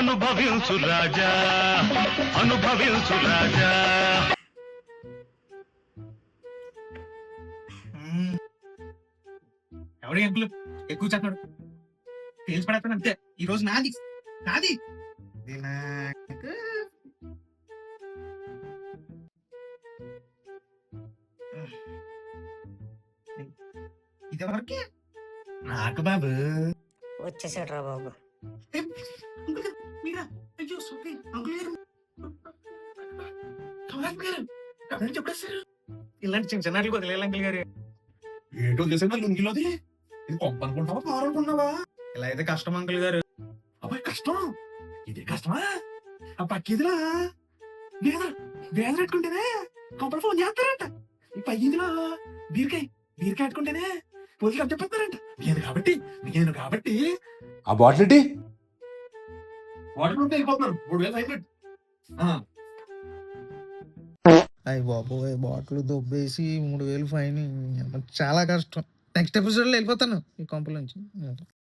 అనుభవించు రాజా, అనుభవించు రాజా. ఎవరి అంకులు ఎక్కువ చెప్పాడు, తేల్చి పడతాను అంతే. ఈ రోజు నాది నాది ఇది ఎవరికి? నాకు బాబు. వచ్చేసాడు రా బాబు. మీరా? అయ్యో సారీ అంకుల్ గారు, కమలాక్ గారు ఎవరైనా చెప్పేస్తారు. ఇలాంటి చిన్న చిన్న వదిలేదు అంకుల్ గారు. ఏంటో తెలిసిన లుంగిలోది ఇది కొంప అనుకుంటావా కారు అనుకున్నావా? ఇలా అయితే కష్టం అంకుల్ గారు. అబ్బాయి కష్టం, ఇదే కష్టమా? ఆ పక్కిదిలా వేదన వేదన పెట్టుకుంటేనే కొంపలు ఫోన్ చేస్తారంట. ఈ పైదిలో బీరకాయ బీరకాయ పెట్టుకుంటేనే పోలీసులు అడ్డు చెప్పేస్తారంట. నేను కాబట్టి ఆ బాటిల్ ఏంటి? వాటర్ ఉంటే వెళ్ళిపోతున్నారు. 3000 ఫైన్ కట్టు. అయ్యి బాబోయ్, బాటిల్ దొబ్బేసి 3000 ఫైన్. చాలా కష్టం. నెక్స్ట్ ఎపిసోడ్లో వెళ్ళిపోతాను ఈ కొంపల నుంచి.